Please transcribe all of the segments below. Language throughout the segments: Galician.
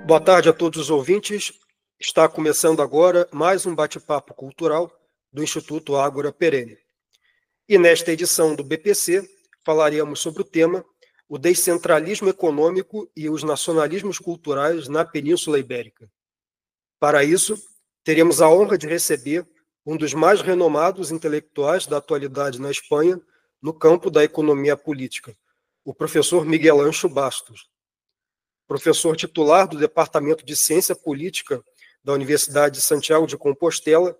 Boa tarde a todos os ouvintes. Está começando agora mais um bate-papo cultural do Instituto Ágora Perene. E nesta edição do BPC falaremos sobre o tema o descentralismo econômico e os nacionalismos culturais na Península Ibérica. Para isso, teremos a honra de receber um dos mais renomados intelectuais da atualidade na Espanha no campo da economia política, o professor Miguel Ancho Bastos. Professor titular do Departamento de Ciência Política da Universidade de Santiago de Compostela,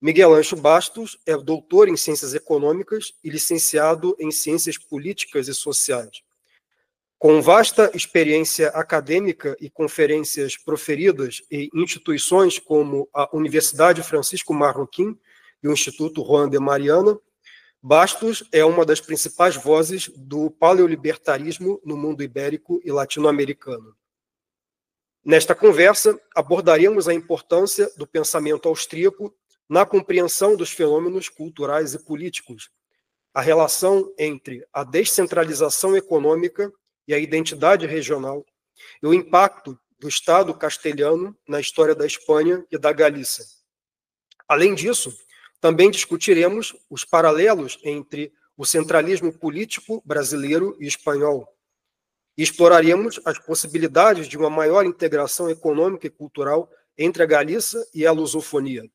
Miguel Ancho Bastos é doutor em Ciências Econômicas e licenciado em Ciências Políticas e Sociais. Com vasta experiência acadêmica e conferências proferidas em instituições como a Universidade Francisco Marroquim e o Instituto Juan de Mariana, Bastos é uma das principais vozes do paleolibertarismo no mundo ibérico e latino-americano. Nesta conversa, abordaremos a importância do pensamento austríaco na compreensão dos fenômenos culturais e políticos, a relação entre a descentralização econômica e a identidade regional, e o impacto do Estado castelhano na história da Espanha e da Galícia. Além disso, também discutiremos os paralelos entre o centralismo político brasileiro e espanhol, e exploraremos as possibilidades de uma maior integração econômica e cultural entre a Galícia e a lusofonia.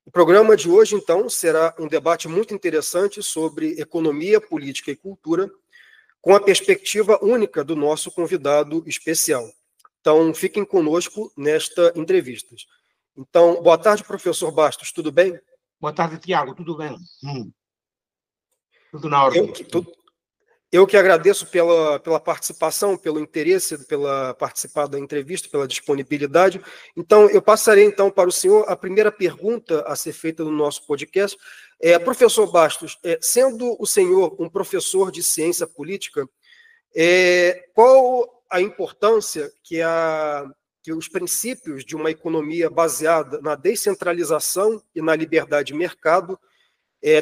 O programa de hoje, então, será um debate muito interessante sobre economia, política e cultura, com a perspectiva única do nosso convidado especial. Então, fiquem conosco nesta entrevista. Então, boa tarde, professor Bastos, tudo bem? Boa tarde, Tiago, tudo bem? Tudo na ordem. Eu que agradeço pela participação, pelo interesse, pela participar da entrevista, pela disponibilidade. Então, eu passarei então para o senhor a primeira pergunta a ser feita no nosso podcast. Professor Bastos, sendo o senhor um professor de ciência política, qual a importância que os princípios de uma economia baseada na descentralização e na liberdade de mercado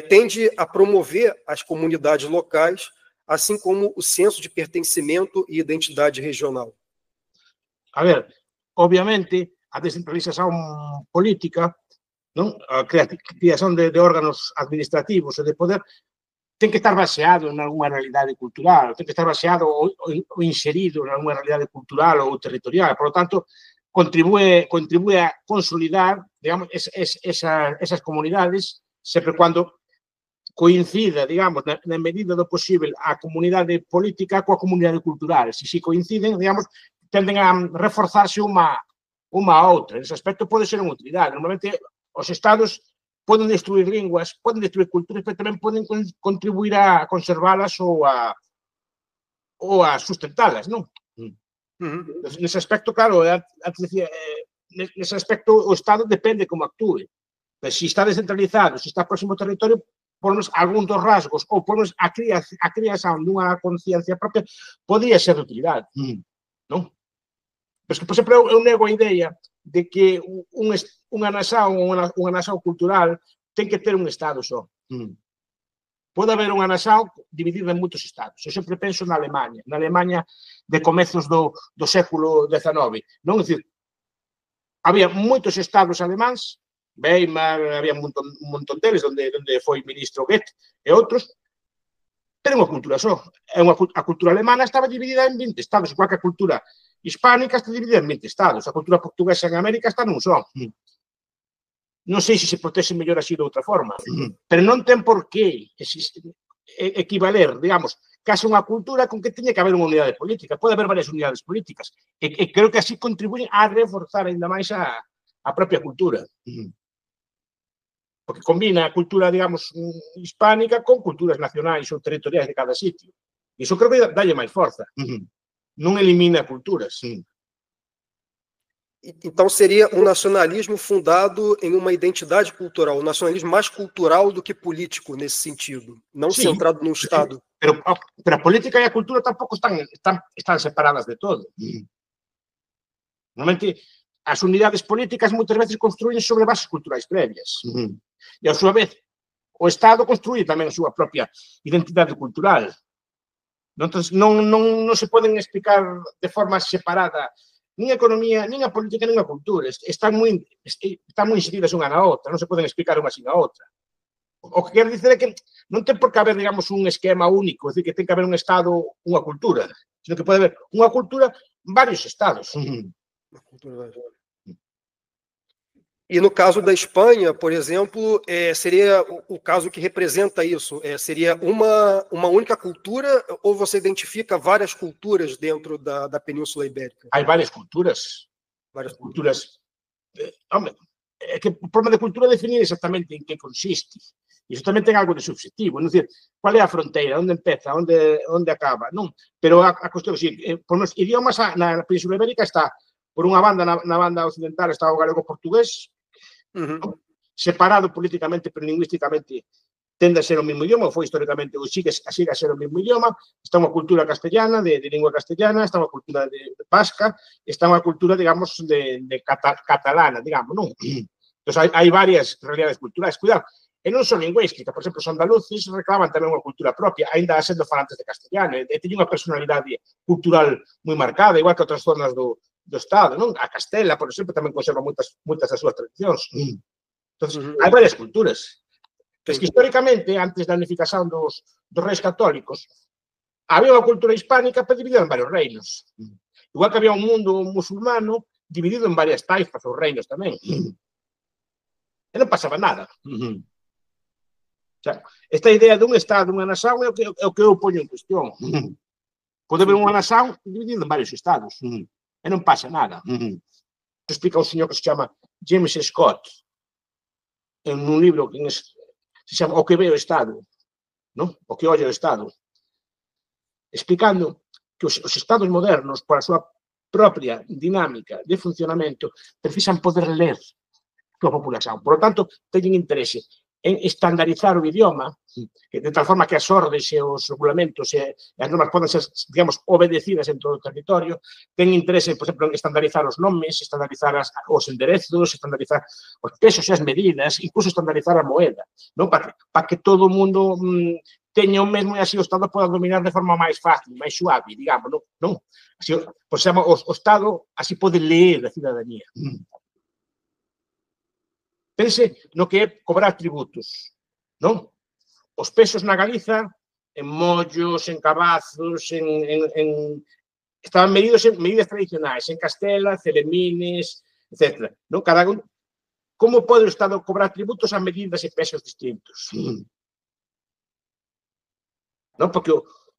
tende a promover as comunidades locais, assim como o senso de pertencimento e identidade regional? A ver, obviamente, a descentralização política, não? A criação de órgãos administrativos e de poder tem que estar baseado em alguma realidade cultural, tem que estar baseado ou inserido em alguma realidade cultural ou territorial. Por lo tanto, contribui a consolidar, digamos, esas comunidades, sempre quando coincida, digamos, na medida do possível, a comunidade política coa comunidade cultural. Se coinciden, digamos, tenden a reforzarse uma a outra. Nesse aspecto pode ser unha utilidade. Normalmente, os estados poden destruir linguas, poden destruir culturas, pero tamén poden contribuir a conservalas ou a sustentalas, non? Nesse aspecto, claro, antes decía, nesse aspecto o Estado depende como actúe. Se está descentralizado, se está próximo ao territorio, por menos algún dos rasgos, ou por menos a creación dunha conciencia propia, podría ser de utilidade, non? Pero que, por exemplo, eu nego a idea de que unha nación cultural ten que ter un Estado só. Pode haber unha nación dividida en moitos estados. Eu sempre penso na Alemanha de comezos do século XIX. Non? É dicir, había moitos estados alemáns, Weimar, había un montón deles, onde foi ministro Goethe e outros, pero unha cultura só. A cultura alemana estaba dividida en 20 estados, igual que a cultura hispánica está dividida en 20 estados. A cultura portuguesa en América está nun só. Non sei se protexe mellor así de outra forma, pero non ten por que equivaler, digamos, case unha cultura con que teña que haber unha unidade política. Pode haber varias unidades políticas. E creo que así contribuyen a reforzar ainda máis a propia cultura. Porque combina a cultura, digamos, hispánica con culturas nacionais ou territoriais de cada sitio. E iso creo que dalle máis forza. Non elimina culturas. Então, seria um nacionalismo fundado em uma identidade cultural, um nacionalismo mais cultural do que político, nesse sentido, não centrado no Estado. Pero a política e a cultura tampouco están separadas de todo. Normalmente, as unidades políticas moitas veces construín sobre bases culturais previas. E, a súa vez, o Estado construí tamén a súa propia identidade cultural. Entón, non se poden explicar de forma separada nin a economía, nin a política, nin a cultura. Están moi inseridas unha na outra, non se poden explicar unha sin a outra. O que quero dizer é que non ten por que haber, digamos, un esquema único, é dicir, que ten que haber un Estado, unha cultura, sino que pode haber unha cultura, varios Estados. E no caso da Espanha, por exemplo, seria o caso que representa isso? Seria uma única cultura ou você identifica várias culturas dentro da Península Ibérica? Hai várias culturas. Várias culturas. Hombre, é que o problema de cultura é definir exactamente en que consiste. Iso tamén ten algo de subjetivo, non dicir, qual é a fronteira, onde empeza, onde acaba, non? Pero a cuestión, sí, por nos idiomas na Península Ibérica está, por unha banda, na banda occidental está o galego-portugués, separado políticamente, pero lingüísticamente tende a ser o mesmo idioma, foi históricamente, ou sigue a ser o mesmo idioma. Está unha cultura castellana, de lingua castellana, está unha cultura de vasca, está unha cultura, digamos, de catalana, digamos, non? Entón, hai varias realidades culturais. Cuidado, e non son lingüísticas, por exemplo, os andaluces reclaman tamén unha cultura propia, aínda sendo falantes de castellano, e teñen unha personalidade cultural moi marcada, igual que outras zonas do Estado, non? A Castela, por exemplo, tamén conserva moitas das súas tradicións. Entón, hai varias culturas. Es que, históricamente, antes da unificación dos reis católicos, había unha cultura hispánica dividida en varios reinos. Igual que había un mundo musulmano dividido en varias taifas ou reinos tamén. E non pasaba nada. Esta idea dun Estado, unha nación, é o que eu poño en cuestión. Pode haber unha nación dividida en varios Estados. E non pasa nada. Explica un señor que se chama James Scott en un libro que se chama O que ve o Estado, non? O que olla o Estado, explicando que os Estados modernos, por a súa propia dinámica de funcionamento, precisan poder ler a súa populación. Por lo tanto, teñen interese en estandarizar o idioma, de tal forma que as ordes e os regulamentos e as normas poden ser, digamos, obedecidas en todo o territorio. Ten interese, por exemplo, en estandarizar os nomes, estandarizar os enderezos, estandarizar os pesos e as medidas, incluso estandarizar a moeda, non? Para que todo o mundo teña o mesmo e así o Estado poda dominar de forma máis fácil, máis suave, digamos, non? Así, por se chama, o Estado así pode ler a cidadanía. Pense no que é cobrar tributos, non? Os pesos na Galiza, en mollos, en cabazos, estaban medidos en medidas tradicionais, en Castela, celemines, etc. Non? Cada un, como pode o Estado cobrar tributos a medidas e pesos distintos? Non? Porque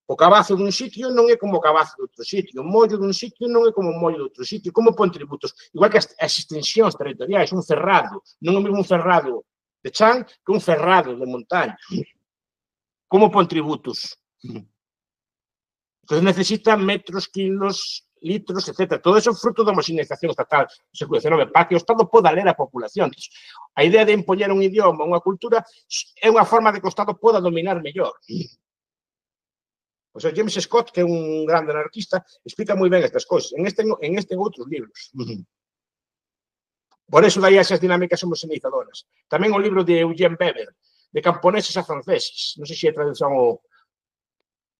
o cabazo dun sitio non é como o cabazo de outro sitio, o mollo dun sitio non é como o mollo de outro sitio. Como pon tributos? Igual que as extensións territoriais, un ferrado, non é o mesmo un ferrado de chan que un ferrado de montaña. Como pon tributos? Entón necesita metros, kilos, litros, etc. Todo eso é fruto da homogeneización estatal do século XIX, para que o Estado poda ler a populación. A idea de impoñer un idioma, unha cultura, é unha forma de que o Estado poda dominar mellor. O sea, James Scott, que é un grande anarquista, explica moi ben estas cousas, en este e outros libros. Por eso daí esas dinámicas homogeneizadoras. Tamén o libro de Eugène Weber, de camponeses a franceses, non sei se é traducción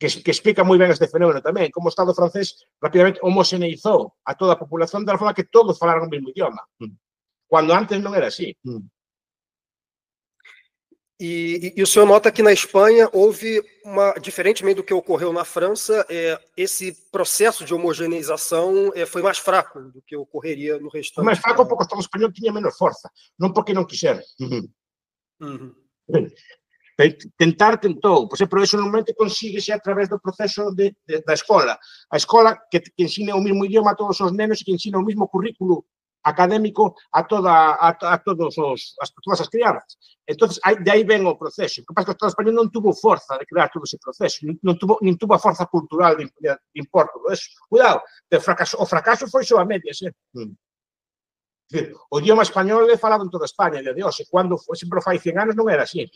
que explica moi ben este fenómeno tamén, como o Estado francés rapidamente homogeneizou a toda a populación de forma que todos falaran o mesmo idioma, cando antes non era así. E o senhor nota que na Espanha houve diferentemente do que ocorreu na França, esse processo de homogeneização foi mais fraco do que ocorreria no restante. Mais fraco porque o Estado espanhol tiña menos forza, non porque non quixera. Tentou, por exemplo, eso normalmente consíguese a través do proceso da escola. A escola que ensine o mesmo idioma a todos os nenos e que ensine o mesmo currículo académico a todas as crianzas. Entón, de aí ven o proceso. O que pasa é que o Estado español non tuvo forza de crear todo ese proceso, nin tuvo a forza cultural de impor todo eso. Cuidado, o fracaso foi só a medias. O idioma español é falado en toda España, de hoxe, cando, por exemplo, fai 100 anos non era así.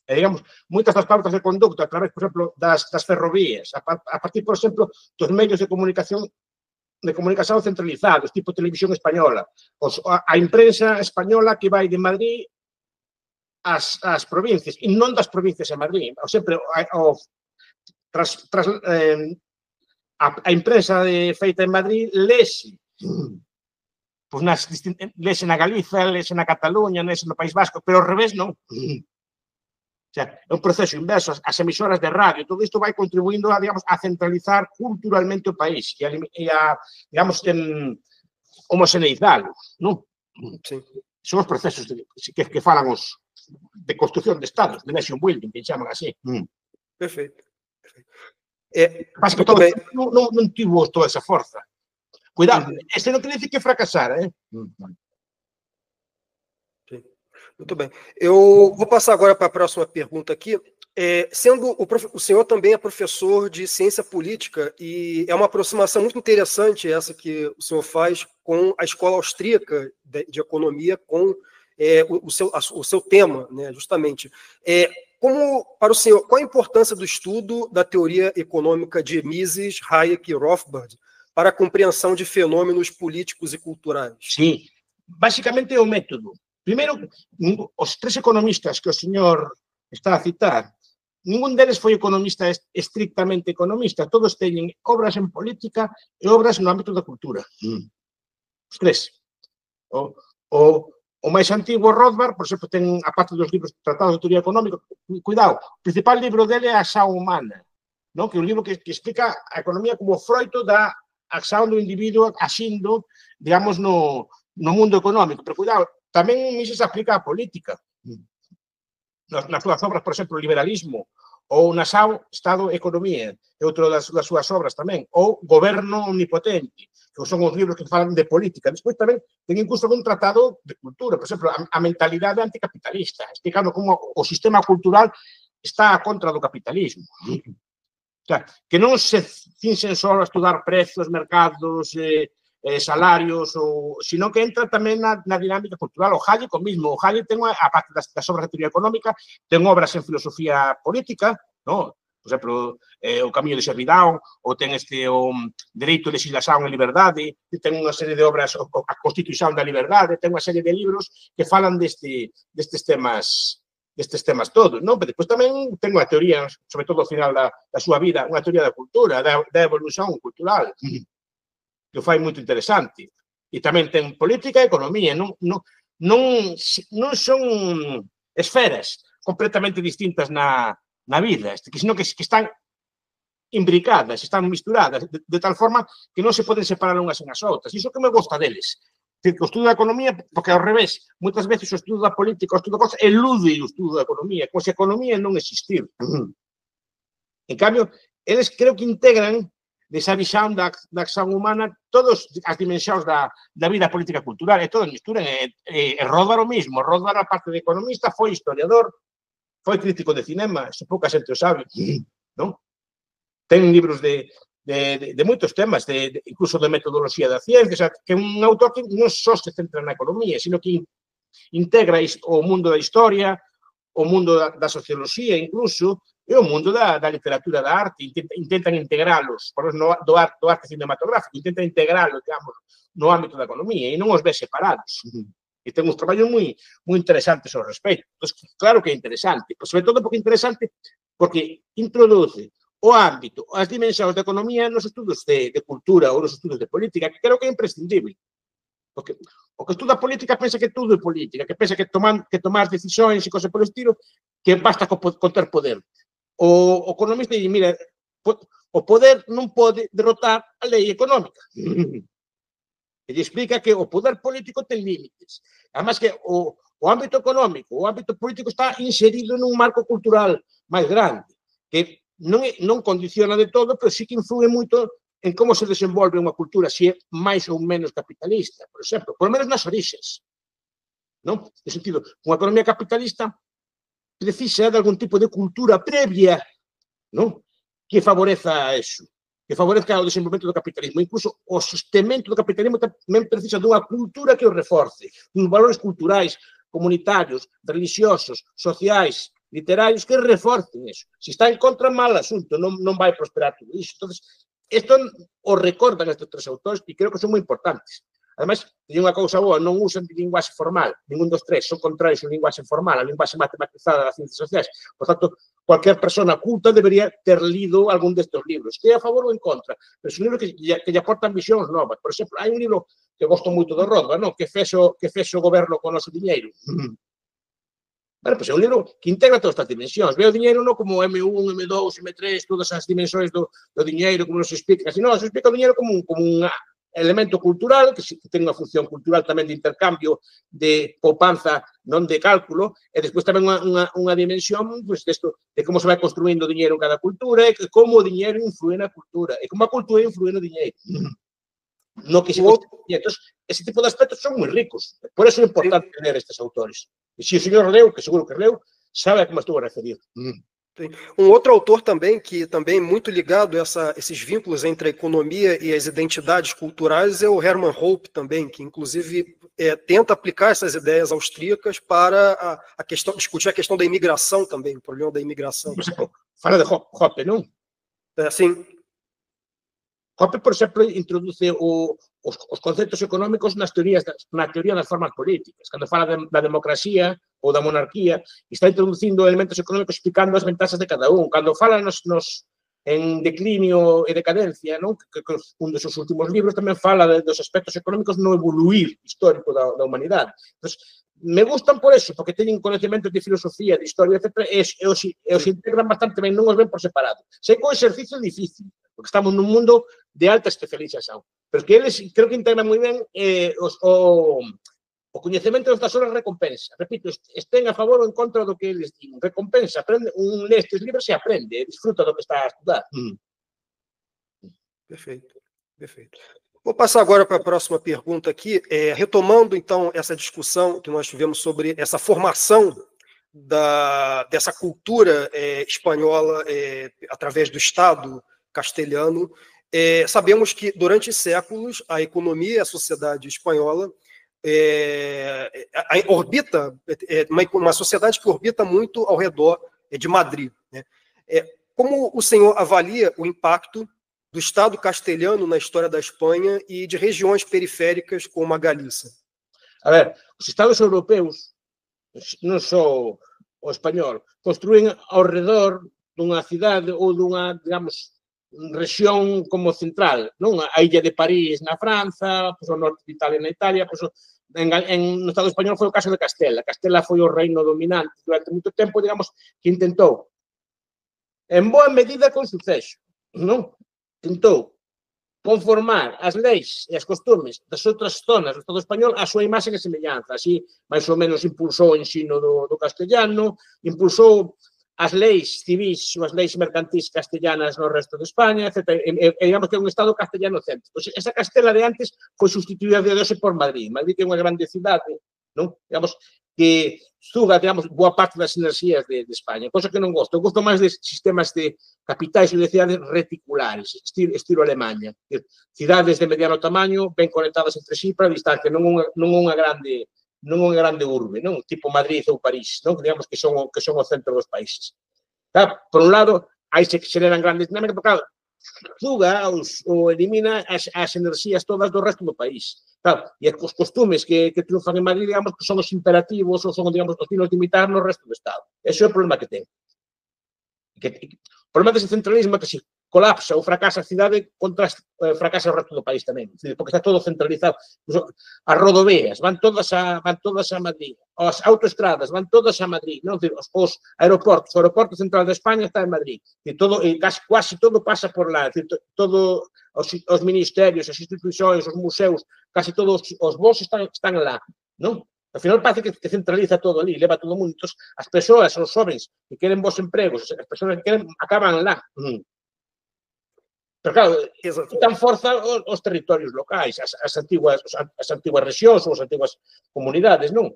E, digamos, moitas das pautas de conducta, a través, por exemplo, das ferrovías, a partir, por exemplo, dos medios de comunicación centralizados, tipo Televisión Española, a imprensa española que vai de Madrid ás provincias, e non das provincias a Madrid, sempre a imprensa feita en Madrid lese pois lese na Galiza, lese na Cataluña, lese no País Vasco, pero ao revés non. O sea, é un proceso inverso, as emisoras de radio, todo isto vai contribuindo a, digamos, a centralizar culturalmente o país e a digamos, homogeneizalo, non? Sim. Son os procesos que falan os de construcción de estados, de nation building, que chaman así. Perfeito. Mas que todo non tivo toda esa forza. Cuidado, este non quer dizer que fracasara, Sim. Muito bem. Eu vou passar agora para a próxima pergunta aqui. Sendo o senhor também é professor de ciência política, e é uma aproximação muito interessante essa que o senhor faz com a escola austríaca de economia, com o seu tema, né, justamente. Como, para o senhor, qual a importância do estudo da teoria econômica de Mises, Hayek e Rothbard para a compreensão de fenômenos políticos e culturais? Sim, basicamente é o método. Primeiro, os tres economistas que o señor está a citar, ningún deles foi economista estrictamente economista, todos teñen obras en política e obras no ámbito da cultura. Os tres. O máis antigo, Rothbard, por exemplo, ten, a parte dos libros tratados de teoría económica, cuidado, o principal libro dele é a Ação Humana, non? Que é un libro que explica a economía como froito da acción do individuo axindo, digamos, no mundo económico. Pero, cuidado, tamén iso se aplica á política. Nas súas obras, por exemplo, o liberalismo, ou na Estado e Economía, é outro das súas obras tamén, ou Goberno Omnipotente, que son os libros que falan de política. Despois tamén ten incluso un tratado de cultura, por exemplo, a mentalidade anticapitalista, explicando como o sistema cultural está a contra do capitalismo. O sea, que non se cinxen só a estudar prezos, mercados, salarios, sino que entra tamén na dinámica cultural. O Hayek, o mismo. O Hayek ten, a parte das obras de teoría económica, ten obras en filosofía política, no? Por exemplo, o Camiño de Servidão, ou ten o Dereito, Legislación e Liberdade, ten unha serie de obras, a Constitución da Liberdade, ten unha serie de libros que falan destes temas todos, non? Pero depois tamén ten unha teoría, sobre todo ao final da súa vida, unha teoría da cultura, da evolución cultural, que o fai moito interesante. E tamén ten política e economía, non son esferas completamente distintas na vida, sino que están imbricadas, están misturadas, de tal forma que non se poden separar unhas en as outras. Iso que me gusta deles. Que o estudo da economía, porque ao revés, moitas veces o estudo da política, o estudo da cosa, elude o estudo da economía, como se a economía non existir. En cambio, eles creo que integran desa visión da acción humana todas as dimensións da vida política cultural, e todas misturan. E Rothbard o mismo. Rothbard, a parte de economista, foi historiador, foi crítico de cinema, se pouca xente o sabe, non? Ten libros de moitos temas, incluso de metodoloxía da ciencia, que é un autor que non só se centra na economía, sino que integra o mundo da historia, o mundo da socioloxía, incluso, e o mundo da literatura, da arte. Intentan integralos, por exemplo, do arte cinematográfico, intentan integralos, digamos, no ámbito da economía, e non os ve separados. E ten uns traballos moi interesantes ao respecto. Entón, claro que é interesante, sobre todo porque é interesante porque introduce o ámbito, as dimensións da economía nos estudos de cultura ou nos estudos de política, que creo que é imprescindible. Porque o que estuda política pensa que tudo é política, que pensa que tomar decisións e cosas por estilo, que basta con ter poder. O economista dice, mira, o poder non pode derrotar a lei económica. E lle explica que o poder político ten límites. Además que o ámbito económico, o ámbito político está inserido nun marco cultural máis grande, que non condiciona de todo, pero sí que influe moito en como se desenvolve unha cultura, se é máis ou menos capitalista, por exemplo, por menos nas orixes. Non? No sentido, unha economía capitalista precisa de algún tipo de cultura previa, non? Que favoreza eso, que favoreza o desenvolvemento do capitalismo. Incluso o sostenimento do capitalismo tamén precisa dunha cultura que o reforce, uns valores culturais, comunitarios, religiosos, sociais, literarios, que reforcen eso. Se está en contra, mal asunto, non vai prosperar tudo iso. Entón, isto o recordan estes tres autores e creo que son moi importantes. Ademais, teñen unha cousa boa, non usan de linguaxe formal, ningún dos tres, son contrarios ao linguaxe formal, a linguaxe matematizada das ciencias sociais. Por tanto, cualquier persona culta debería ter lido algún destes libros, que é a favor ou en contra, pero son libros que lle aportan visións novas. Por exemplo, hai un libro que gosto moito de Rodba, non? Que fexo o goberno con o noso diñeiro. Bueno, pois é un libro que integra todas estas dimensións. Ve o diñeiro non como M1, M2, M3, todas as dimensións do diñeiro, como nos explica. Así, non, se explica o diñeiro como un elemento cultural, que ten unha función cultural tamén de intercambio, de poupanza, non de cálculo, e despois tamén unha dimensión de como se vai construindo o diñeiro en cada cultura, e como o diñeiro influe na cultura, e como a cultura influe no diñeiro. No que se construye. Entón, ese tipo de aspectos son moi ricos. Por eso é importante ler estes autores. E se o señor leu, que seguro que leu, sabe a que me estou a referir. Um outro autor também, que também é muito ligado a esses vínculos entre a economia e as identidades culturais, é o Hermann Hoppe também, que inclusive tenta aplicar essas ideias austríacas para discutir a questão da imigração também, o problema da imigração. Por exemplo, fala de Hoppe, não? Sim. Hoppe, por exemplo, introduce os conceptos económicos na teoría das formas políticas. Cando fala da democracia ou da monarquía, está introducindo elementos económicos explicando as ventaxas de cada un. Cando fala en declinio e decadencia, non? Que un dos seus últimos libros tamén fala dos aspectos económicos no evoluir histórico da humanidade. Entón, me gustan por eso, porque teñen conhecimentos de filosofía, de historia, etc., e os integran bastante ben, non os ven por separado. Sei que o exercicio é difícil, porque estamos nun mundo de alta especialización, pero que eles creo que integran moi ben o coñecemento das horas recompensa. Repito, estén a favor ou en contra do que eles din. Recompensa, un lê estes libros e aprende, disfruta do que está a estudar. Perfeito, perfeito. Vou passar agora para a próxima pergunta aqui, retomando então essa discussão que nós tivemos sobre essa formação dessa cultura espanhola através do Estado castelhano. Sabemos que durante séculos a economia e a sociedade espanhola orbita, uma sociedade que orbita muito ao redor de Madrid, né? Como o senhor avalia o impacto do Estado castelhano na história da Espanha e de regiões periféricas como a Galícia? A ver, os Estados europeus, non só o español, construen ao redor dunha cidade ou dunha, digamos, rexión como central, non? A illa de París na Franza, o norte de Italia na Italia, no Estado español foi o caso de Castela. Castela foi o reino dominante durante moito tempo, digamos, que intentou, en boa medida con suceso, non? Tentou conformar as leis e as costumes das outras zonas do Estado español a súa imaxe e semellanza. Así, máis ou menos, impulsou o ensino do castellano, impulsou as leis civis ou as leis mercantis castellanas no resto de España, etc. E digamos que é un Estado castellano-céntrico. Esa Castela de antes foi sustituída de hoxe por Madrid. Madrid é unha grande cidade, non? Digamos, que suga, digamos, boa parte das enerxías de España, cosa que non gosto. Eu gosto máis de sistemas de capitais ou de cidades reticulares, estilo Alemanha. Cidades de mediano tamaño, ben conectadas entre sí para a distancia, non unha grande urbe, non? Tipo Madrid ou París, non? Que digamos que son o centro dos países. Claro, por un lado, aí se xeneran grandes dinámicas, pero claro, suga ou elimina as enerxías todas do resto do país. Claro, e os costumes que triunfan en Madrid, digamos, que son os imperativos ou son, digamos, os finos de imitar no resto do Estado. Ese é o problema que ten. O problema dese centralismo é que se colapsa ou fracasa a cidade, fracasa o resto do país tamén, porque está todo centralizado. As rodovias van todas a Madrid, as autoestradas van todas a Madrid, non? Os aeroportos, o aeroporto central de España está en Madrid, e quase todo pasa por lá, todos os ministerios, as institucións, os museus, casi todos os voos están lá, non? Ao final parece que centraliza todo ali, leva todo o mundo. Entón, as persoas, os jóvenes que queren bons empregos, as persoas que queren, acaban lá. Pero claro, quitan forza os territorios locais, as antiguas rexións ou as antiguas comunidades, non?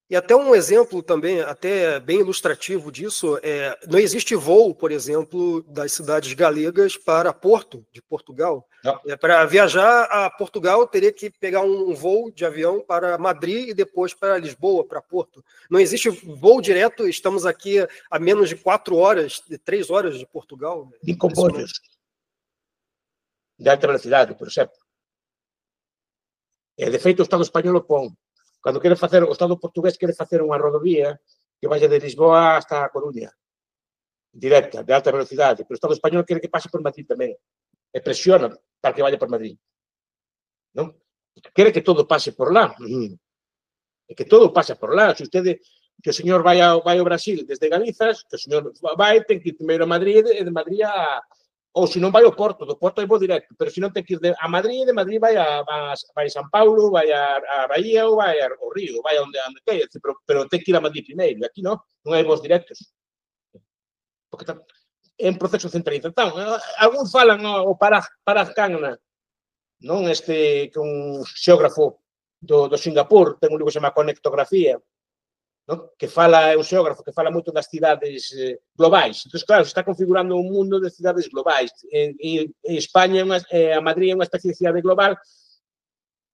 E até um exemplo também, até bem ilustrativo disso, não existe voo, por exemplo, das cidades galegas para Porto, de Portugal. Para viajar a Portugal, teria que pegar um voo de avião para Madrid e depois para Lisboa, para Porto. Não existe voo direto, estamos aqui a menos de 4 horas, de 3 horas de Portugal. De comboios de alta velocidade, por exemplo. De feito, o Estado español o pon. Cando o Estado portugués quere facer unha rodovía, que vaya de Lisboa hasta a Coruña, directa, de alta velocidade, pero o Estado español quere que pase por Madrid tamén, e presiona para que vaya por Madrid, non? Quere que todo pase por lá, e que todo pasa por lá. Se usted, que o señor vai ao Brasil desde Galiza, que o señor vai, ten que ir primeiro a Madrid, e de Madrid a... Ou se non vai ao Porto, do Porto é voo directo, pero se non ten que ir a Madrid, de Madrid vai a São Paulo, vai a Bahía ou vai ao Río, vai onde queira, pero ten que ir a Madrid primeiro, e aquí non hai voos directos. Porque é un proceso de centralización. Algúns falan o Parag-Khanna, non? Que un xeógrafo do Singapur, ten un libro que se chama Conectografía, non? Que fala, é un xeógrafo que fala moito das cidades globais. Entón, claro, se está configurando un mundo de cidades globais. E España, a Madrid, é unha especie de cidade global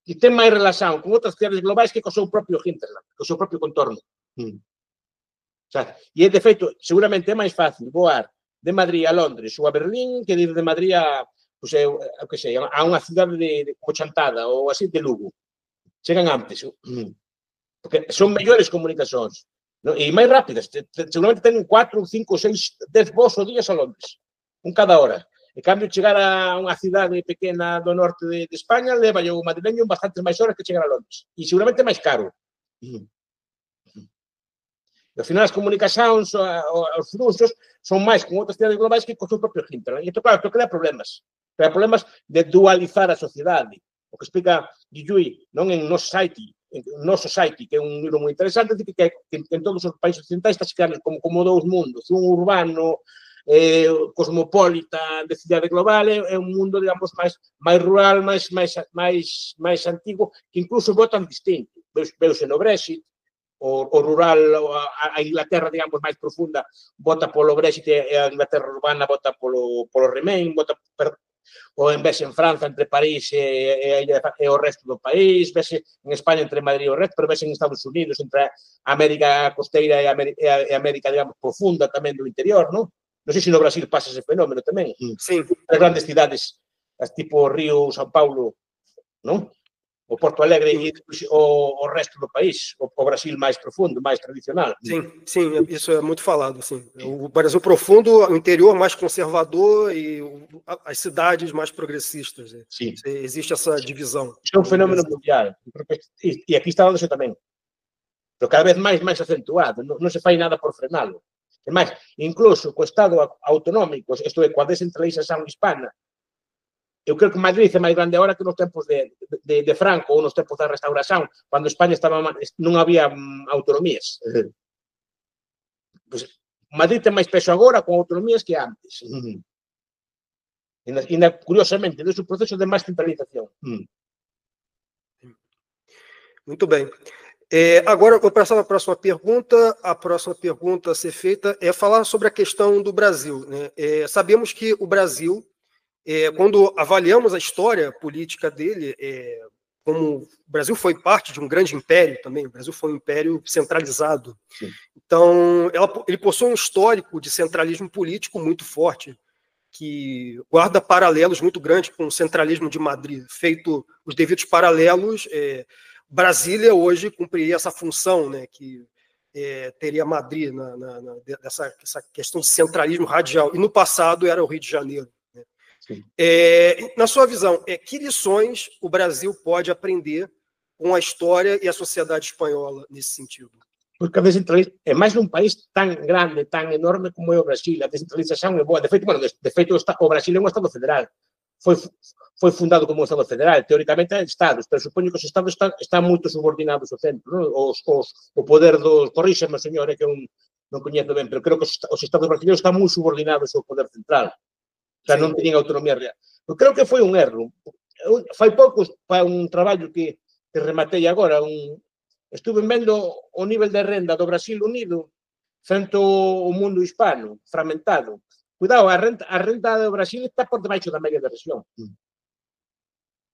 que ten máis relación con outras cidades globais que co seu propio hinterland, co seu propio contorno. O sea, e, de feito, seguramente é máis fácil voar de Madrid a Londres ou a Berlín que ir de Madrid a, pues, que sei, a unha cidade como Chantada ou así de Lugo. Chegan antes. Porque son mellores comunicacións, non? E máis rápidas. Seguramente ten 4, 5, 6, 10 voos o día a Londres, un cada hora. En cambio, chegar a unha cidade pequena do norte de España leva o madrileño bastantes máis horas que chegar a Londres. E seguramente máis caro. E, ao final, as comunicacións, os fluxos, son máis con outras cidades globais que con o seu propio hinterland. E isto, claro, crea problemas. Crea problemas de dualizar a sociedade. O que explica Guillui, non, en No Society, que é un libro moi interesante, que en todos os países occidentais está chegando como dous mundos. Un urbano, cosmopolita, de cidade global, é un mundo, digamos, máis rural, máis antigo, que incluso votan distinto. Veuse no Brexit, o rural, a Inglaterra, digamos, máis profunda, vota polo Brexit, e a Inglaterra urbana vota polo Remain, ou en vez en França, entre París e o resto do país, vese en España entre Madrid e o resto, pero vese en Estados Unidos entre a América costeira e a América, digamos, profunda tamén do interior, non? Non sei se no Brasil pasa ese fenómeno tamén. Sim. As grandes cidades, tipo Río, São Paulo, non? O Porto Alegre e o resto do país, o Brasil máis profundo, máis tradicional. Sim, isso é muito falado. Sim. O Brasil profundo, o interior mais conservador e as cidades mais progressistas. Sim. Existe essa divisão. Isso é um fenômeno mundial. E aqui está dándose tamén. Pero cada vez máis acentuado. Non se fai nada por frenalo. E máis, incluso co Estado autonómico, isto é, coa descentralización hispana, eu creo que Madrid é máis grande agora que nos tempos de Franco ou nos tempos da restauración, cando España non había autonomías. Pues, Madrid ten máis peso agora con autonomías que antes. E, curiosamente, é un proceso de máis centralización. Muito bem. Agora, eu vou passar para a próxima pergunta. A próxima pergunta a ser feita é falar sobre a questão do Brasil, né? Sabemos que o Brasil, quando avaliamos a história política dele, como o Brasil foi parte de um grande império também, o Brasil foi um império centralizado. Sim. Então, ele possui um histórico de centralismo político muito forte, que guarda paralelos muito grandes com o centralismo de Madrid. Feito os devidos paralelos, Brasília hoje cumpriria essa função, né, que teria Madrid nessa questão de centralismo radial. E no passado era o Rio de Janeiro. Na sua visão, que lições o Brasil pode aprender com a história e a sociedade espanhola nesse sentido? Porque a descentralização é máis num país tan grande, tan enorme como é o Brasil. A descentralización é boa. De feito, o Brasil é un Estado federal. Foi fundado como un Estado federal. Teóricamente, é Estados, pero supoño que os Estados están moito subordinados ao centro. O poder dos... Corríxeme, señor, que eu non coñezo ben, pero creo que os Estados brasileiros están moi subordinados ao poder central. O sea, non teñen autonomía real. Eu creo que foi un erro. Fai pouco, para un traballo que rematei agora, estuve vendo o nivel de renda do Brasil unido frente ao mundo hispano, fragmentado. Cuidado, a renda do Brasil está por debaixo da media da rexión.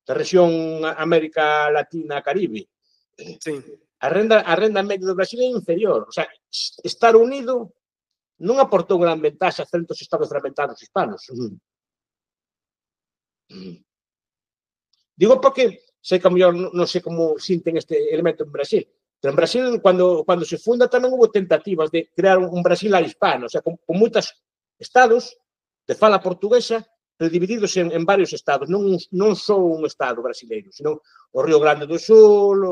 Da rexión América Latina, Caribe. Sí. A renda media do Brasil é inferior. O sea, estar unido non aportou gran ventaxa frente aos estados fragmentados hispanos. Digo porque sei que a mellor non sei como sinten este elemento en Brasil, Pero en Brasil, cuando se funda, tamén hubo tentativas de crear un Brasil hispano, o sea, con moitos estados de fala portuguesa, pero divididos en varios estados, non só un estado brasileiro, sino o Río Grande do Sul,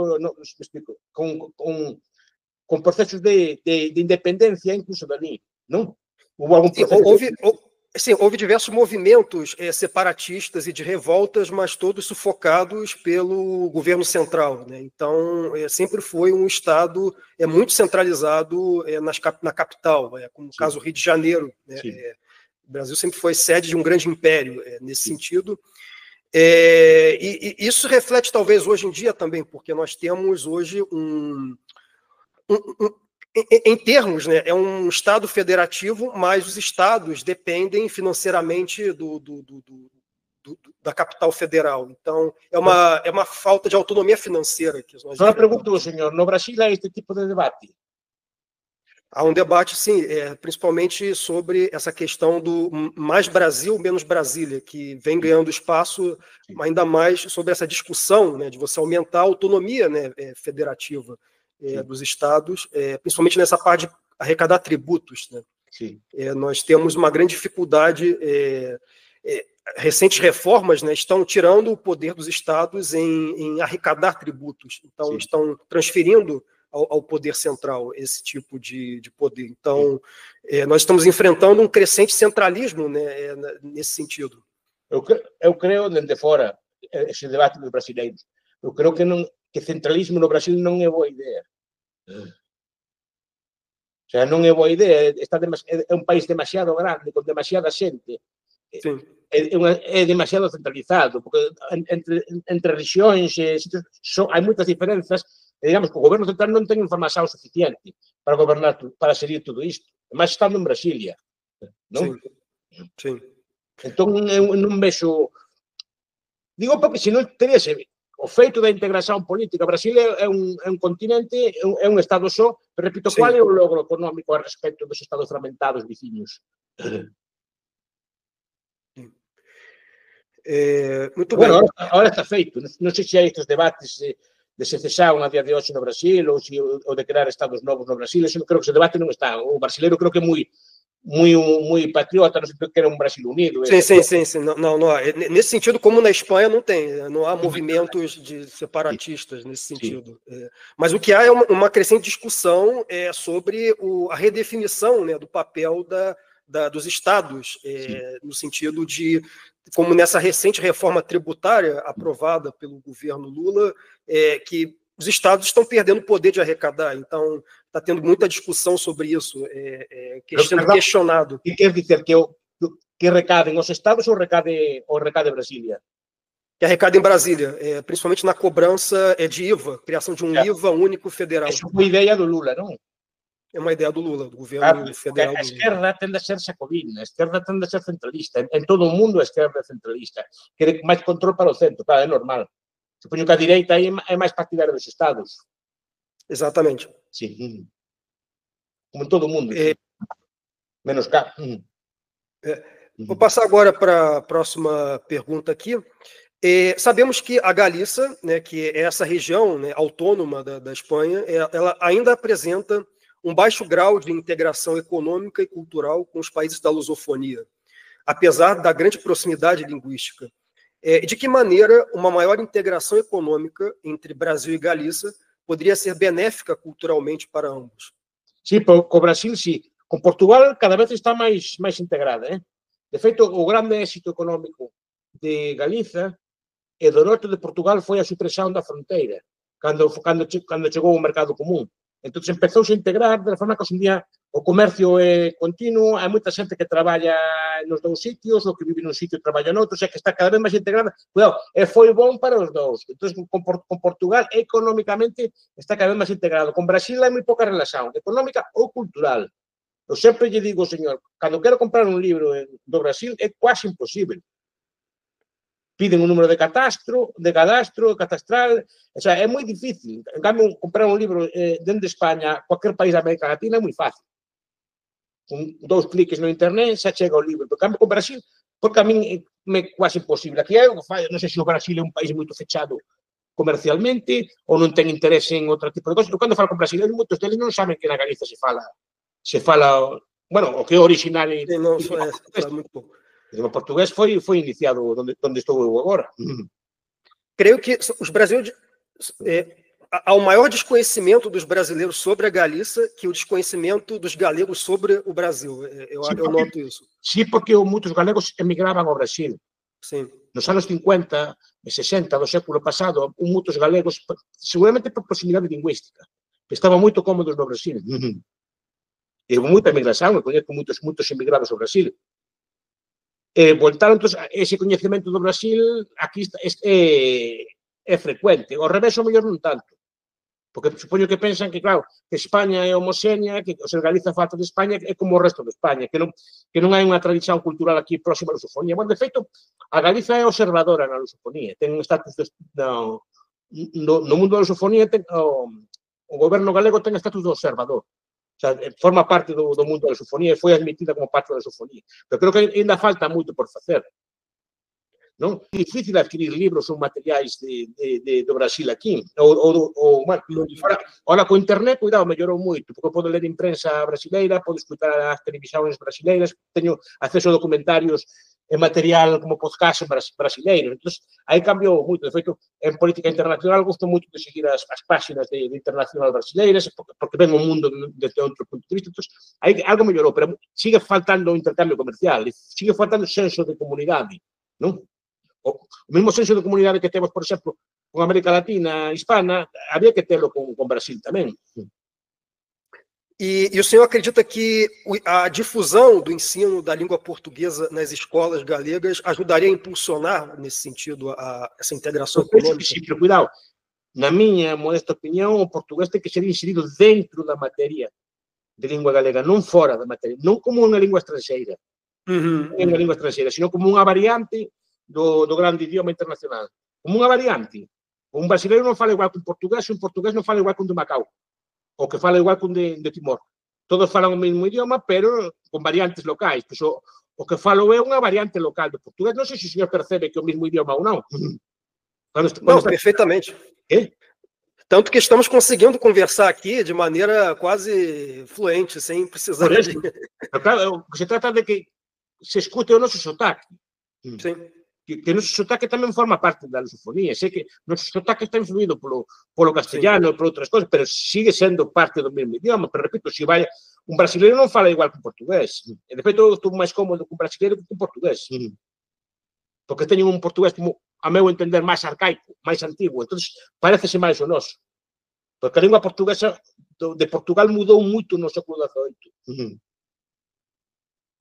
con procesos de independencia incluso dali, non? Houve algum proceso... Sim, houve diversos movimentos separatistas e de revoltas, mas todos sufocados pelo governo central, né? Então, sempre foi um Estado muito centralizado na capital, como no caso do Rio de Janeiro, né? O Brasil sempre foi sede de um grande império nesse sentido. E isso reflete talvez hoje em dia também, porque nós temos hoje em termos, né, é um Estado federativo, mas os estados dependem financeiramente da capital federal. Então, é uma falta de autonomia financeira que nós... Agora pergunto, senhor, no Brasil há este tipo de debate? Há um debate, sim, principalmente sobre essa questão do mais Brasil, menos Brasília, que vem ganhando espaço, ainda mais sobre essa discussão, né, de você aumentar a autonomia, né, federativa dos estados, principalmente nessa parte de arrecadar tributos, né? Nós temos uma grande dificuldade. Recentes reformas, né, estão tirando o poder dos estados em arrecadar tributos. Então, estão transferindo ao poder central esse tipo de poder. Então, nós estamos enfrentando um crescente centralismo, né, nesse sentido. Eu creio, desde fora, esse debate dos brasileiros, eu creio que centralismo no Brasil non é boa idea. O sea, non é boa idea. É un país demasiado grande, con demasiada xente. É demasiado centralizado, porque entre regións hai moitas diferenzas, e digamos que o goberno central non ten información suficiente para gobernar, para seguir todo isto. Mas estando en Brasilia, non? Sim. Entón, eu non vexo... Digo porque se non teríase o feito da integración política. Brasil é un continente, é un estado só, pero repito, qual é o logro económico a respecto dos estados fragmentados veciños? Muito bueno, bem. Agora está feito. Non sei se hai estes debates de se cesar a día de hoxe no Brasil ou de crear estados novos no Brasil. Eso creo que ese debate non está. O brasileiro creo que é moi patriota, não sei que era um Brasil unido. Sim. Não, nesse sentido, como na Espanha, não há movimentos de separatistas nesse sentido. Mas o que há é uma crescente discussão sobre a redefinição, né, do papel dos estados, no sentido de, como nessa recente reforma tributária aprovada pelo governo Lula, que os estados estão perdendo o poder de arrecadar. Então, está tendo muita discussão sobre isso, sendo questionado. E quer dizer que recadem os estados ou recade Brasília? Que arrecada em Brasília, principalmente na cobrança de IVA, criação de um IVA único federal. Isso foi ideia do Lula, não? É uma ideia do Lula, do governo federal. A esquerda tende a ser jacobina, a esquerda tende a ser centralista. En todo o mundo a esquerda é centralista. Quere máis control para o centro, claro, é normal. Supoño que a direita é máis partidaria dos estados. Exatamente. Sí. Como en todo o mundo. Menos cá. Vou passar agora para a próxima pergunta aqui. Sabemos que a Galícia, né, que é essa região, né, autônoma da Espanha, ela ainda apresenta um baixo grau de integração econômica e cultural com os países da lusofonia, apesar da grande proximidade linguística. De que maneira uma maior integração econômica entre Brasil e Galícia poderia ser benéfica culturalmente para ambos? Sí, co Brasil, sí. Con Portugal cada vez está máis integrada. De feito, o grande éxito económico de Galiza e do norte de Portugal foi a supresión da fronteira, cando chegou o mercado común. Entón, empezouse a integrar de forma que hoxe en día o comercio é continuo, hai moita xente que traballa nos dous sitios, ou que vive nun sitio e traballa noutro, o sea que está cada vez máis integrada. Cuidado, foi bom para os dous. Entón, con Portugal, económicamente, está cada vez máis integrado. Con Brasil hai moi pouca relación, económica ou cultural. Eu sempre lle digo, señor, cando quero comprar un libro do Brasil, é quase imposible. Piden un número de cadastro, catastral, o sea, é moi difícil. En cambio, comprar un libro dentro de España, cualquier país da América Latina, é moi fácil. Con 2 cliques no internet, xa chega o libro. En cambio, con Brasil, porque a min é quase imposible. Aquí é o que fai, non sei se o Brasil é un país moito fechado comercialmente ou non ten interese en outro tipo de cosas. Eu, cando falo con brasileiros, moitos deles non saben que na Galiza se fala, bueno, o que é original en Não, é muito pouco. O portugués foi iniciado onde estou eu agora. Creio que os brasileiros... há um maior desconhecimento dos brasileiros sobre a Galiza que o desconhecimento dos galegos sobre o Brasil. Eu noto isso. Sim, porque muitos galegos emigravam ao Brasil. Sim. Nos anos 50 e 60 do século pasado, muitos galegos, seguramente por proximidade lingüística, estaban moito cómodos no Brasil. E moita emigración, eu coñezo moitos emigrados ao Brasil. Voltaron, entón, ese coñecemento do Brasil aquí é frecuente. Ao revés, o mellor non tanto. Porque supoño que pensan que, claro, que España é homogénea, que o ser Galiza falta de España é como o resto de España, que non hai unha tradición cultural aquí próxima á lusofonía. Bueno, de feito, a Galiza é observadora na lusofonía. Ten un estatus no mundo da lusofonía, o goberno galego ten estatus de observador. O sea, forma parte do mundo da lusofonía e foi admitida como parte da lusofonía. Pero creo que ainda falta moito por facer. Non? É difícil adquirir libros ou materiais do Brasil aquí. Bueno, ahora co internet, cuidado, mellorou moito, porque podo ler imprensa brasileira, podo escutar as televisións brasileiras, teño acceso a documentarios e material como podcast brasileiros. Entón, aí cambiou moito. De feito, en política internacional gosto moito de seguir as páxinas de internacional brasileiras, porque ven o mundo desde outro punto de vista. Entón, aí algo mellorou, pero sigue faltando o intercambio comercial, sigue faltando o senso de comunidade, non? O mesmo senso de comunidade que temos, por exemplo, con América Latina, hispana, había que telo con Brasil tamén. E o senhor acredita que a difusão do ensino da língua portuguesa nas escolas galegas ajudaria a impulsionar, nesse sentido, essa integração econômica? Sim, pero cuidado, na minha modesta opinião, o português tem que ser inserido dentro da matéria de língua galega, non fora da matéria, non como unha língua estrangeira, sino como unha variante do grande idioma internacional. Como unha variante. Un brasileiro non fala igual que un portugués non fala igual que un de Macao, ou que fala igual que un de Timor. Todos falan o mesmo idioma, pero con variantes locais. Pois o que falo é unha variante local do portugués. Non sei se o señor percebe que é o mesmo idioma ou non. Não, perfeitamente. Tanto que estamos conseguindo conversar aqui de maneira quase fluente, sem precisar de... Claro, se trata de que se escute o noso sotaque. Sim. Que o noso sotaque tamén forma parte da lusofonía. Sei que o noso sotaque está influído polo castellano e por outras cousas, pero sigue sendo parte do mesmo idioma. Pero, repito, se vai un brasileiro non fala igual que un portugués. E, de feito, eu estou máis cómodo con un brasileiro que con un portugués. Porque teñen un portugués, como, a meu entender, máis arcaico, máis antigo. Entón, parecese máis o noso. Porque a lingua portuguesa de Portugal mudou moito no século XVIII.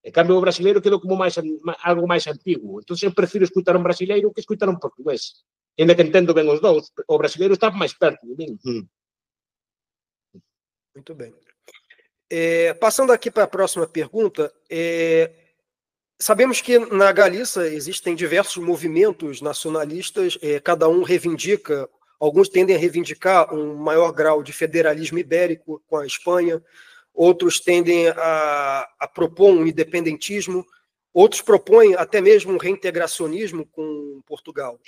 En cambio, o brasileiro quedou como algo máis antigo. Entón, eu prefiro escutar un brasileiro que escutar un portugués. E ainda que entendo ben os dous, o brasileiro está máis perto de min. Muito bem. Passando aqui para a próxima pergunta, sabemos que na Galiza existem diversos movimentos nacionalistas, cada um reivindica, alguns tendem a reivindicar um maior grau de federalismo ibérico com a Espanha, outros tendem a propor um independentismo, outros propõem até mesmo um reintegracionismo com Portugal.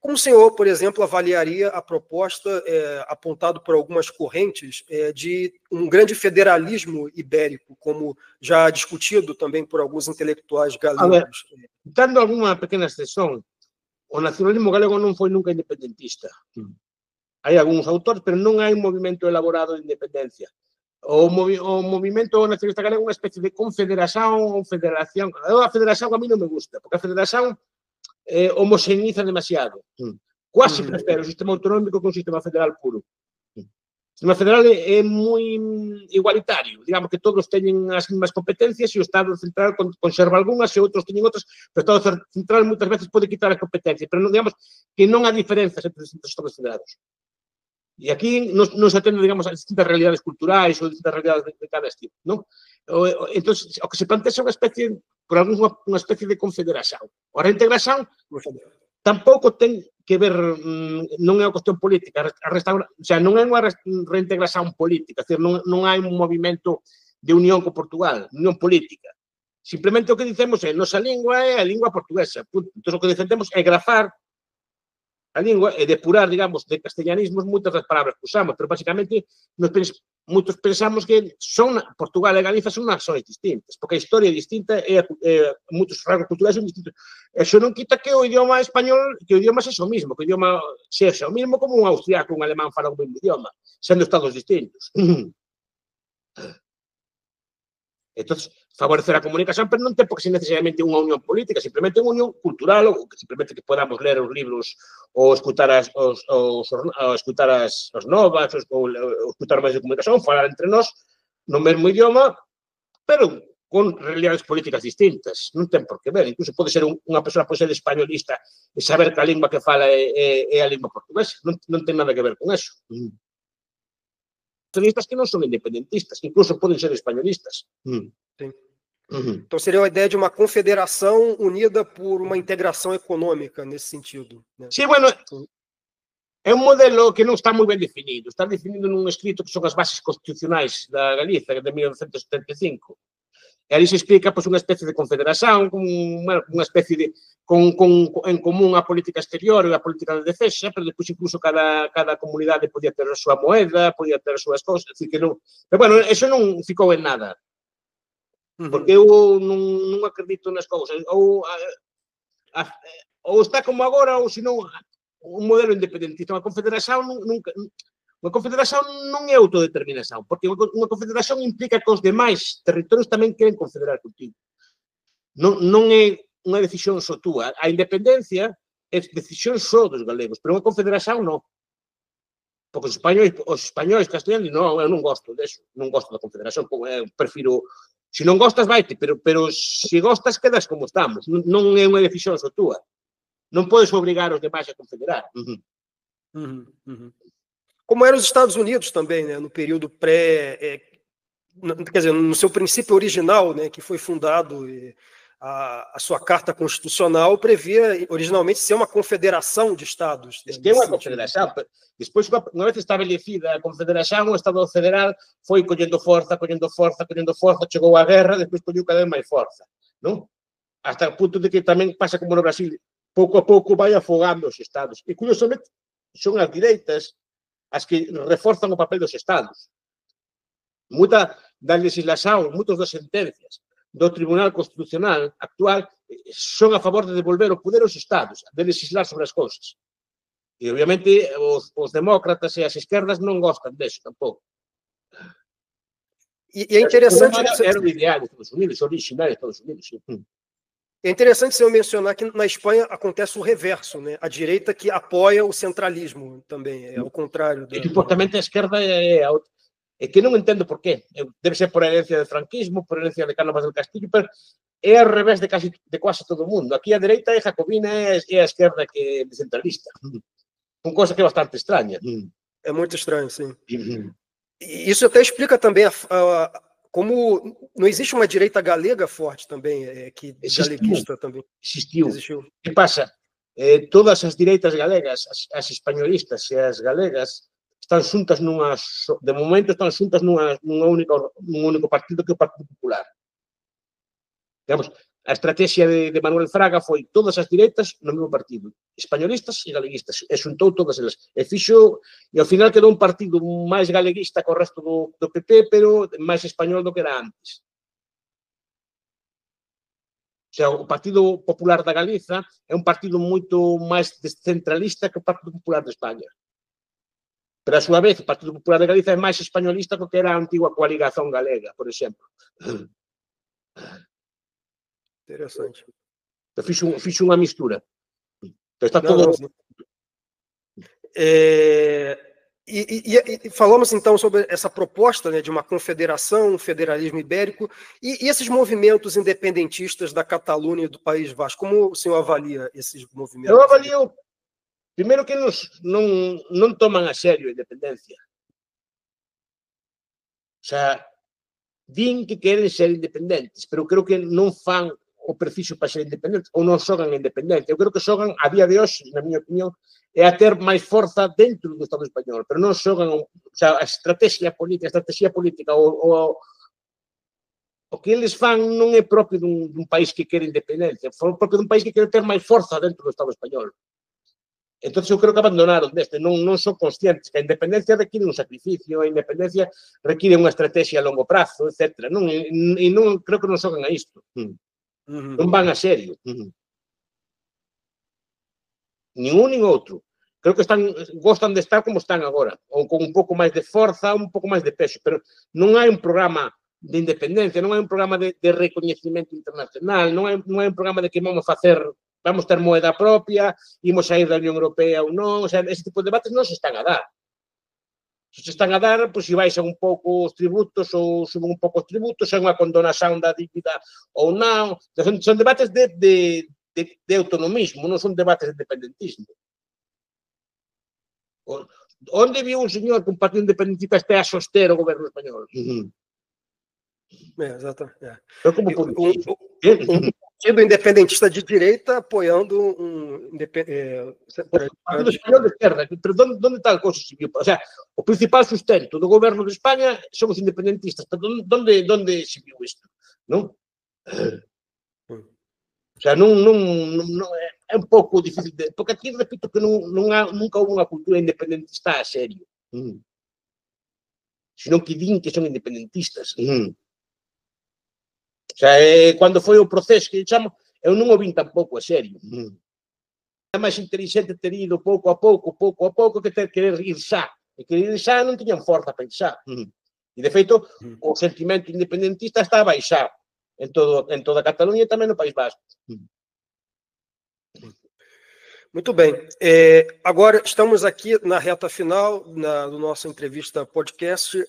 Como o senhor, por exemplo, avaliaria a proposta apontada por algumas correntes de um grande federalismo ibérico, como já discutido também por alguns intelectuais galegos? Dando alguma pequena exceção, o nacionalismo galego non foi nunca independentista. Hai algúns autores, pero non hai un movimento elaborado de independencia. O movimento nacionalista galego é unha especie de confederación ou federación. A federación a mí non me gusta, porque a federación homoxeniza demasiado. Quase prefiro o sistema autonómico que un sistema federal puro. O sistema federal é moi igualitario. Digamos que todos teñen as mesmas competencias e o Estado central conserva algunhas e outros teñen outras, pero o Estado central moitas veces pode quitar as competencias, pero digamos que non há diferenzas entre os Estados federados. E aquí non se atende, digamos, a distintas realidades culturais ou distintas realidades de cada estilo, non? Entón, o que se plantea é unha especie, por algún, unha especie de confederación. A reintegración tampouco ten que ver, non é unha cuestión política, o sea, non é unha reintegración política, é dicir, non hai un movimento de unión con Portugal, unión política. Simplemente o que dicemos é, nosa lingua é a lingua portuguesa. Entón, o que defendemos é grafar a lingua e depurar, digamos, de castellanismos moitas das palabras que usamos, pero basicamente moitos pensamos que Portugal e Galiza son nações distintas, porque a historia é distinta e moitos rasgos culturais son distintos. Eso non quita que o idioma español, que o idioma sexa o mismo, que o idioma sexa o mismo como un austriaco, un alemán fala o mesmo idioma, sendo estados distintos. Entón, favorecer a comunicación, pero non ten por que ser necesariamente unha unión política, simplemente unha unión cultural, ou simplemente que podamos ler os libros ou escutar as novas, ou escutar máis de comunicación, falar entre nós no mesmo idioma, pero con realidades políticas distintas. Non ten por que ver. Incluso pode ser unha persoa pode ser españolista e saber que a lingua que fala é a lingua portuguesa. Non ten nada que ver con eso. Nacionalistas que non son independentistas, incluso poden ser españolistas. Sim. Então seria a ideia de uma confederação unida por uma integração econômica nesse sentido, né? Sí, bueno, é un modelo que non está moi ben definido. Está definido nun escrito que son as bases constitucionais da Galiza, de 1975. E ali se explica pois, unha especie de confederación, unha especie de en común a política exterior e a política de defensa, pero depois incluso cada comunidade podía ter a súa moeda, podía ter as súas cousas, decir que non... Pero, bueno, eso non ficou en nada. Porque eu non acredito nas cousas. Ou está como agora, ou senón un modelo independentista. Unha confederación nunca... Unha confederación non é autodeterminación, porque unha confederación implica que os demais territorios tamén queren confederar contigo. Non é unha decisión só túa. A independencia é decisión só dos galegos, pero unha confederación non. Porque os españois castellanos, non, eu non gosto deso, non gosto da confederación, prefiro... Se non gostas, vaite, pero se gostas, quedas como estamos. Non é unha decisión só túa. Non podes obrigar os demais a confederar. Como eram os Estados Unidos também, né, no período quer dizer, no seu princípio original, né, que foi fundado, a sua carta constitucional previa originalmente ser uma confederação de estados. Né, que é uma confederação. Depois, uma vez estabelecida a confederação, o Estado Federal foi collendo forza, chegou a guerra, depois colleu cada vez máis forza, non? Hasta o punto de que tamén pasa como no Brasil, pouco a pouco vai afogando os estados. E, curiosamente, son as direitas as que reforzan o papel dos estados. Moita da legislación, moitas das sentencias do Tribunal Constitucional actual son a favor de devolver o poder aos estados, de legislar sobre as cousas. E, obviamente, os demócratas e as esquerdas non gostan deso tampouco. E é interessante... Era o ideal dos Estados Unidos, original dos Estados Unidos, sim. É interessante você mencionar que na Espanha acontece o reverso, né? A direita que apoia o centralismo também, é ao contrário. E supostamente a esquerda é que non entendo por qué. Debe ser por herencia do franquismo, por herencia de Cánovas del Castillo, pero é ao revés de quase todo o mundo. Aquí a dereita é jacobina e a esquerda que é centralista. Uma coisa que é bastante estranha. É muito estranho, sim. E isso até explica também como não existe uma direita galega forte também, galeguista também. Existiu. O que pasa? Todas as direitas galegas, as espanholistas e as galegas, están xuntas de momento están xuntas nun único partido que é o Partido Popular. Digamos, a estrategia de Manuel Fraga foi todas as direitas no mesmo partido, españolistas e galeguistas, e xuntou todas elas. E ao final quedou un partido máis galeguista co resto do PP, pero máis español do que era antes. O sea, o Partido Popular da Galiza é un partido moito máis descentralista que o Partido Popular de España. Pero, a súa vez, o Partido Popular de Galiza é máis españolista do que era a antigua coaligación galega, por exemplo. Interessante. Eu fiz unha mistura. Está todo... E falamos então sobre essa proposta, né, de uma confederação, um federalismo ibérico, e esses movimentos independentistas da Catalunha e do País Vasco, como o senhor avalia esses movimentos? Eu avalio, primeiro, que non toman a serio a independencia. O sea, din que queren ser independentes, pero creo que non fan o preciso para ser independente, ou non xogan independente. Eu creo que xogan, a día de hoxe, na miña opinión, é a ter máis forza dentro do Estado español, pero non xogan, o sea, a estrategia política, o que eles fan non é propio dun país que quere independencia, é propio dun país que quere ter máis forza dentro do Estado español. Entón, eu creo que abandonaron deste, non son conscientes que a independencia require un sacrificio, a independencia require unha estrategia a longo prazo, etc. E non creo que non xogan a isto. Non van a serio. Nin un nin outro. Creo que gostan de estar como están agora, ou con un pouco máis de forza, un pouco máis de peso, pero non hai un programa de independencia, non hai un programa de recoñecimento internacional, non hai un programa de que vamos ter moeda propia, imos sair da Unión Europea ou non, o sea, ese tipo de debates non se están a dar. Se están a dar, pois se baixan un pouco os tributos ou suben un pouco os tributos, é unha condonación da dívida ou non, son debates de autonomismo, non son debates de independentismo. Onde viu un señor que un partido independentista este a soster o goberno español? Exatamente. Um partido independentista de direita apoiando partido español de esquerda. Pero onde está a cousa civil? O sea, o principal sustento do goberno de España son os independentistas. Pero onde se viu isto? Non? O sea, é un pouco difícil de... Porque aquí, repito, que nunca houve unha cultura independentista a serio. Senón que din que son independentistas. O sea, cando foi o proceso que chamo, eu non o vin tampouco a serio. É máis inteligente ter ido pouco a pouco, que ter querer ir xa. E querer ir xa non tiñan forza para ir xa. E, de feito, o sentimento independentista está a baixar en toda Cataluña e tamén no País Vasco. Muito bem. Agora estamos aqui na reta final da nossa entrevista podcast.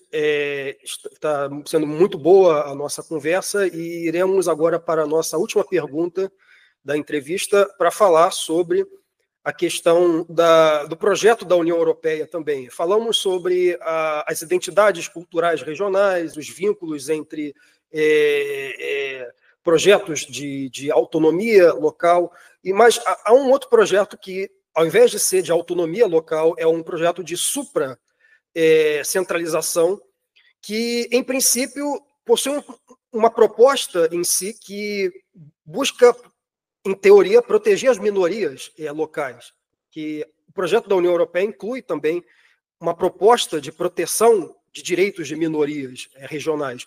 Está sendo muito boa a nossa conversa e iremos agora para a nossa última pergunta da entrevista para falar sobre a questão do projeto da União Europeia também. Falamos sobre as identidades culturais regionais, os vínculos entre projetos de autonomia local, mas há um outro projeto que, ao invés de ser de autonomia local, é um projeto de supra-centralização, que, em princípio, possui uma proposta em si que busca, em teoria, proteger as minorias locais. Que o projeto da União Europeia inclui também uma proposta de proteção de direitos de minorias regionais.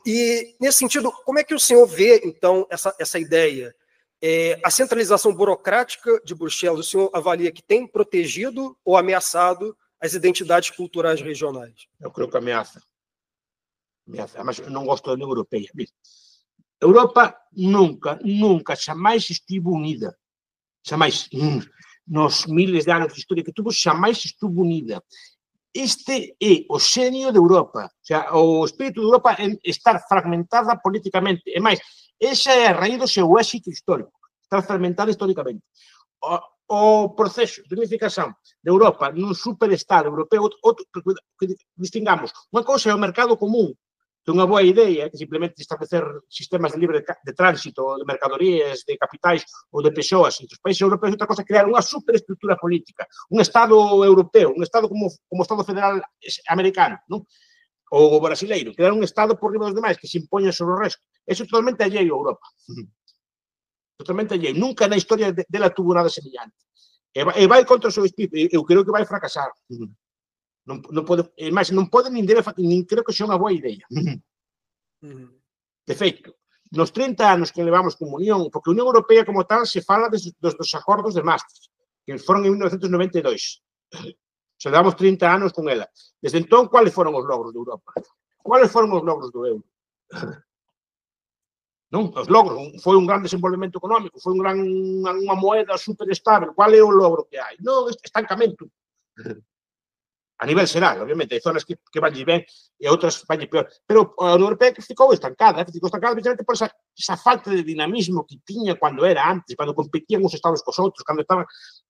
E, nesse sentido, como é que o senhor vê, então, essa ideia? A centralização burocrática de Bruxelas, o senhor avalia que tem protegido ou ameaçado as identidades culturais regionais? Eu creo que ameaça. Mas eu non gosto da Unión Europea. Europa nunca, xamais estivo unida. Xamais. Nos miles de anos de historia que tuvo, xamais estuvo unida. Este é o xenio de Europa. O sea, o espírito de Europa é estar fragmentada políticamente. E máis, esa é a raíz do seu éxito histórico. Estar fragmentada históricamente. O proceso de unificación de Europa nun superestado europeo, que distingamos, unha cousa é o mercado común, que é unha boa idea, que simplemente establecer sistemas de libre de tránsito, de mercadorías, de capitais ou de persoas entre os países europeos, outra cosa é crear unha superestructura política, un Estado europeo, un Estado como o Estado Federal americano, non? Ou brasileiro, crear un Estado por riba dos demais que se impoña sobre o resto. Eso é totalmente alleio a Europa. Totalmente alleio. Nunca na historia dela tuvo nada semellante. E vai contra o seu espírito. Eu creo que vai fracasar. Non pode nin creo que sea unha boa idea. De feito, nos 30 anos que levamos como Unión, porque a Unión Europea como tal se fala dos acordos de Maastricht, que foron en 1992. Se levamos 30 anos con ela. Desde entón, cuáles foron os logros de Europa? Cuáles foron os logros do euro? Non? Os logros, foi un gran desenvolvemento económico, foi unha moeda superestável. Qual é o logro que hai? Non, estancamento. A nivel xeral, obviamente, hai zonas que van ben e outras van peor. Pero a Unión Europea ficou estancada precisamente por esa falta de dinamismo que tiña cando era antes, cando competían os estados cos outros, cando estaban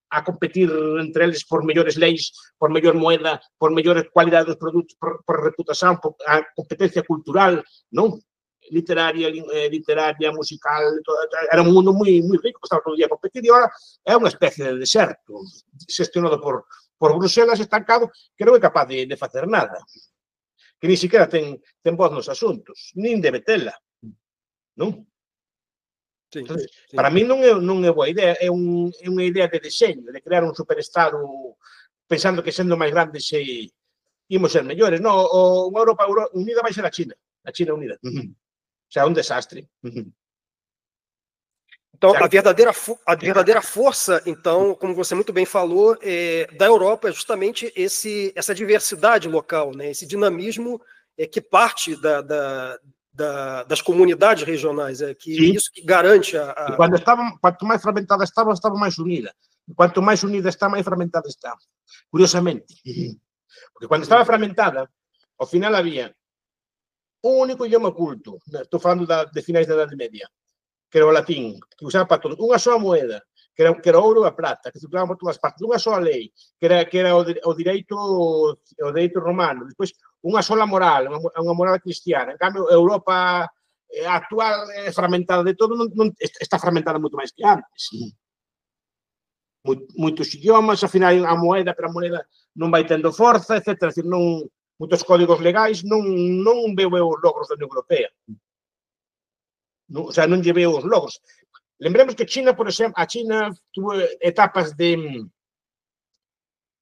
a competir entre eles por mellores leis, por mellor moeda, por mellor cualidade dos produtos, por reputación, por a competencia cultural, non? Literaria, musical, era un mundo moi rico, estaba todo o día a competir e agora é unha especie de deserto gestionado por Bruxelas, estancado, que non é capaz de facer nada, que ni siquiera ten voz nos asuntos, nin debe tela, non? Sim, Entonces, sim. para mí non é boa idea, é unha idea de deseño, de crear un superestado pensando que sendo máis grandes imos ser mellores. No, unha Europa unida vai ser a China unida. O sea, un desastre. Então, a verdadeira força, então, como você muito bem falou, da Europa é justamente essa diversidade local, né? Esse dinamismo que parte das comunidades regionais, isso que garante E quanto máis fragmentada estaba máis unida. E quanto máis unida está, máis fragmentada está. Curiosamente. Porque quando estaba fragmentada, ao final había un único idioma oculto. Estou falando de finais da Idade Media, que era o latín, que usaba para todos. Unha soa moeda, que era o ouro e a plata, que circulaban por todas partes. Unha soa lei, que era o direito romano. Despois, unha sola moral, unha moral cristiana. En cambio, Europa actual fragmentada de todo, está fragmentada moito máis que antes. Moitos idiomas, ao final a moeda, pero a moeda non vai tendo forza, etc. Decir, moitos códigos legais non veo os logros da Unión Europea. O sea, non lle veo os logros. Lembremos que China, por exemplo, a China tuvo etapas de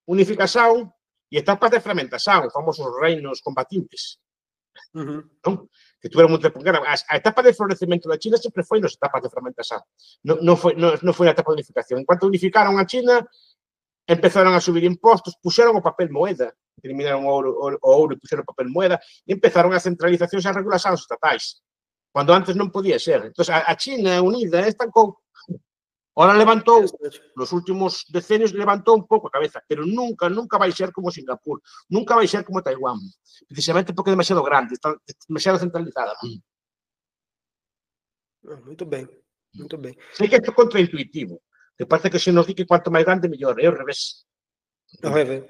unificación e etapas de fragmentación, famosos reinos combatintes. Non? Que tuveron moito tempo. A etapa de florecemento da China sempre foi nas etapas de fragmentación. Non foi na etapa de unificación. En cuanto unificaron a China, empezaron a subir impostos, puxeron o papel moeda, eliminaron o ouro e puxeron o papel moeda, e empezaron as centralizacións e as regulacións estatais, cando antes non podía ser. Entón, a China unida estancou. Ahora levantou, nos últimos decenios levantou un pouco a cabeza, pero nunca vai ser como Singapur, nunca vai ser como Taiwán, precisamente porque é demasiado grande, está demasiado centralizada. Muito bem, muito bem. Sei que é contraintuitivo, que parece que se nos di que quanto máis grande, melhor, é o revés. Ao revés.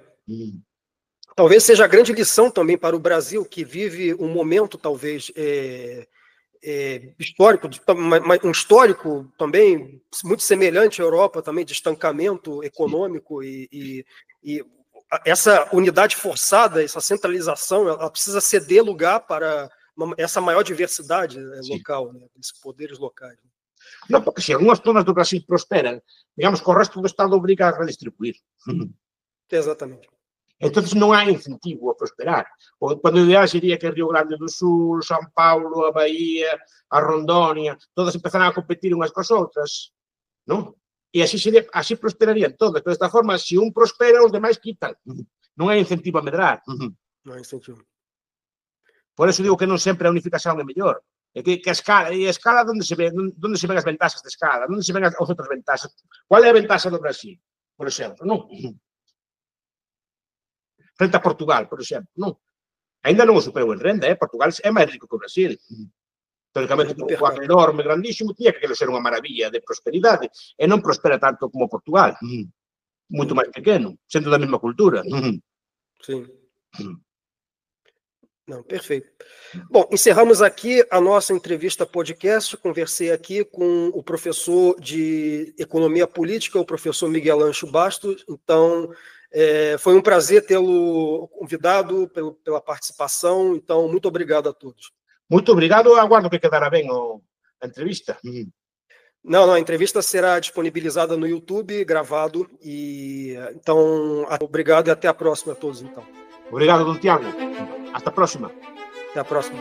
Talvez seja a grande lição também para o Brasil, que vive um momento, talvez, histórico, um histórico também muito semelhante à Europa, também de estancamento econômico e essa unidade forçada, essa centralização, ela precisa ceder lugar para essa maior diversidade local, né, esses poderes locais. Não, porque se algumas zonas do Brasil prosperam, digamos que o resto do Estado obriga a redistribuir. Exatamente. Entonces non hai incentivo a prosperar. Cando o ideal sería que Río Grande do Sul, São Paulo, a Bahía, a Rondônia, todas empezaran a competir unhas cos outras, non? E así prosperarían todas. Pero desta forma, se un prospera, os demais quitan. Non hai incentivo a medrar. Non hai incentivo. Por eso digo que non sempre a unificación é mellor. É que a escala onde se ven as ventaxas de escala, onde se ven as outras ventaxas. Qual é a ventaxa do Brasil, por exemplo? Non? Frente a Portugal, por exemplo, non. Ainda non o superou en renda, Portugal é máis rico que o Brasil. Teoricamente, un país enorme, grandísimo, tinha que ser unha maravilla de prosperidade, e non prospera tanto como Portugal. Moito máis pequeno, sendo da mesma cultura. Sim. Não, perfeito. Bom, encerramos aqui a nossa entrevista podcast. Conversei aqui com o professor de Economia Política, o professor Miguel Ancho Bastos. Então, foi um prazer tê-lo convidado pela participação. Então, muito obrigado a todos. Muito obrigado. Aguardo que quedará bem a entrevista. Não, a entrevista será disponibilizada no YouTube, gravado. Então, obrigado e até a próxima a todos. Então. Obrigado, Don Tiago. Hasta a próxima. Até a próxima.